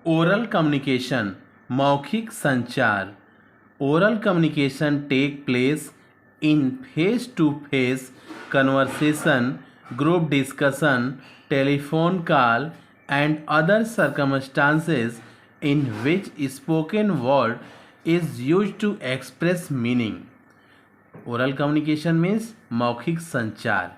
Oral communication मौखिक संचार। Oral communication take place in face to face conversation, group discussion, telephone call, and other circumstances in which spoken word is used to express meaning. Oral communication means मौखिक संचार।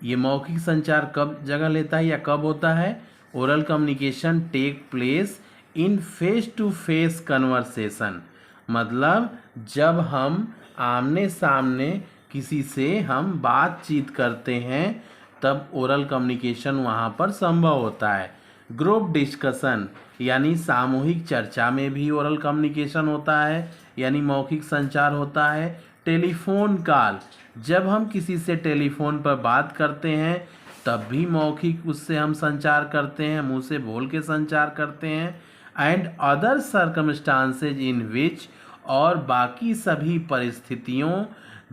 ये मौखिक संचार कब जगह लेता है या कब होता है? Oral communication take place in face to face conversation, मतलब जब हम आमने सामने किसी से हम बातचीत करते हैं तब ओरल कम्युनिकेशन वहाँ पर संभव होता है। ग्रुप डिस्कशन यानी सामूहिक चर्चा में भी ओरल कम्युनिकेशन होता है, यानी मौखिक संचार होता है। टेलीफोन कॉल, जब हम किसी से टेलीफोन पर बात करते हैं तब भी मौखिक उससे हम संचार करते हैं, मुंह से बोल के संचार करते हैं। And other circumstances in which, और बाकी सभी परिस्थितियों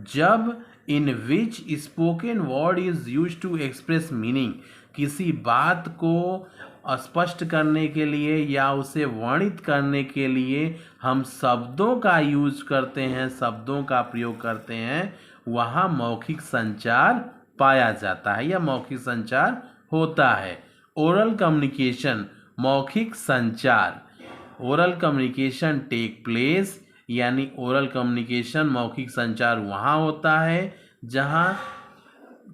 जब in which spoken word is use to express meaning, किसी बात को स्पष्ट करने के लिए या उसे वर्णित करने के लिए हम शब्दों का यूज करते हैं, शब्दों का प्रयोग करते हैं, वहाँ मौखिक संचार पाया जाता है या मौखिक संचार होता है। ओरल कम्युनिकेशन मौखिक संचार। ओरल कम्युनिकेशन टेक प्लेस, यानी ओरल कम्युनिकेशन मौखिक संचार वहाँ होता है जहाँ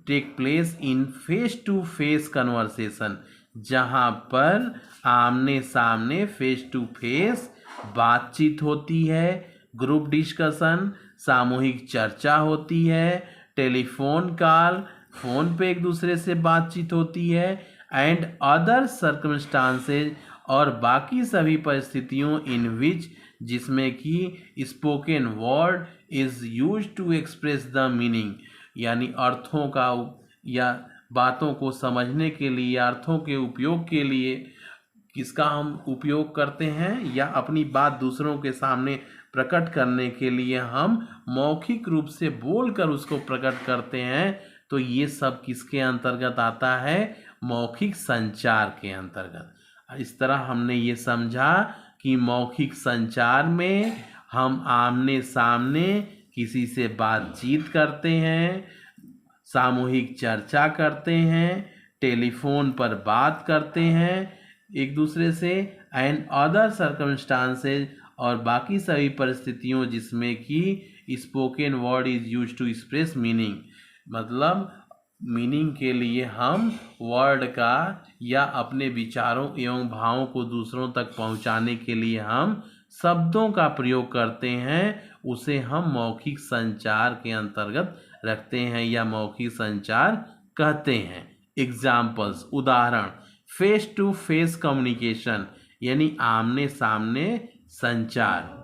take place in face to face conversation, जहाँ पर आमने सामने फेस टू फेस बातचीत होती है। ग्रुप डिस्कशन सामूहिक चर्चा होती है। टेलीफोन कॉल फ़ोन पे एक दूसरे से बातचीत होती है। एंड अदर सर्कमस्टांसेज, और बाकी सभी परिस्थितियों इन विच, जिसमें कि spoken word is use to express the meaning, यानी अर्थों का या बातों को समझने के लिए या अर्थों के उपयोग के लिए किसका हम उपयोग करते हैं, या अपनी बात दूसरों के सामने प्रकट करने के लिए हम मौखिक रूप से बोलकर उसको प्रकट करते हैं। तो ये सब किसके अंतर्गत आता है? मौखिक संचार के अंतर्गत। इस तरह हमने ये समझा कि मौखिक संचार में हम आमने सामने किसी से बातचीत करते हैं, सामूहिक चर्चा करते हैं, टेलीफोन पर बात करते हैं एक दूसरे से। एंड अदर सर्कमस्टांसेज, और बाकी सभी परिस्थितियों जिसमें कि spoken word is use to express meaning, मतलब मीनिंग के लिए हम वर्ड का या अपने विचारों एवं भावों को दूसरों तक पहुंचाने के लिए हम शब्दों का प्रयोग करते हैं, उसे हम मौखिक संचार के अंतर्गत रखते हैं या मौखिक संचार कहते हैं। एग्जाम्पल्स, उदाहरण, फेस टू फेस कम्युनिकेशन यानी आमने सामने संचार।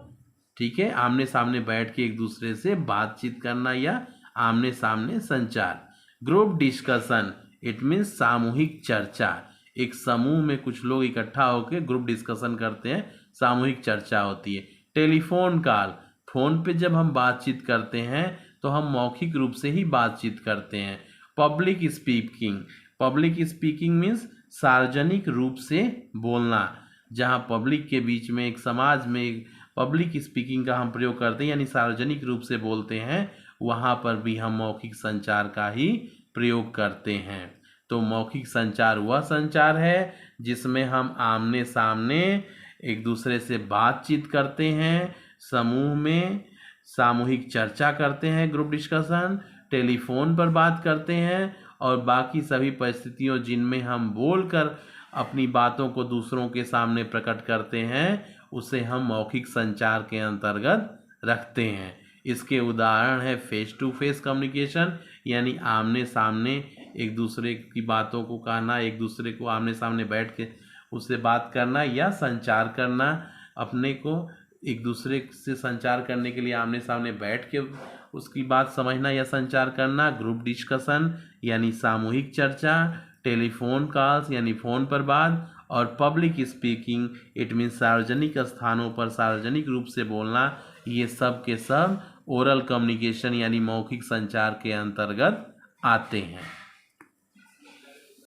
ठीक है, आमने सामने बैठ के एक दूसरे से बातचीत करना या आमने सामने संचार। ग्रुप डिस्कशन, इट मीन्स सामूहिक चर्चा, एक समूह में कुछ लोग इकट्ठा होकर ग्रुप डिस्कशन करते हैं, सामूहिक चर्चा होती है। टेलीफोन कॉल, फोन पे जब हम बातचीत करते हैं तो हम मौखिक रूप से ही बातचीत करते हैं। Public speaking, public speaking means सार्वजनिक रूप से बोलना, जहाँ पब्लिक के बीच में एक समाज में पब्लिक स्पीकिंग का हम प्रयोग करते हैं, यानी सार्वजनिक रूप से बोलते हैं, वहाँ पर भी हम मौखिक संचार का ही प्रयोग करते हैं। तो मौखिक संचार वह संचार है जिसमें हम आमने सामने एक दूसरे से बातचीत करते हैं, समूह में सामूहिक चर्चा करते हैं, ग्रुप डिस्कशन, टेलीफोन पर बात करते हैं, और बाकी सभी परिस्थितियों जिनमें हम बोलकर अपनी बातों को दूसरों के सामने प्रकट करते हैं, उसे हम मौखिक संचार के अंतर्गत रखते हैं। इसके उदाहरण है फेस टू फेस कम्युनिकेशन, यानी आमने सामने एक दूसरे की बातों को कहना, एक दूसरे को आमने सामने बैठ के उससे बात करना या संचार करना, अपने को एक दूसरे से संचार करने के लिए आमने सामने बैठ के उसकी बात समझना या संचार करना। ग्रुप डिस्कशन यानी सामूहिक चर्चा, टेलीफोन कॉल्स यानी फ़ोन पर बात, और पब्लिक स्पीकिंग, इट मीन्स सार्वजनिक स्थानों पर सार्वजनिक रूप से बोलना। ये सब के सब ओरल कम्युनिकेशन यानी मौखिक संचार के अंतर्गत आते हैं।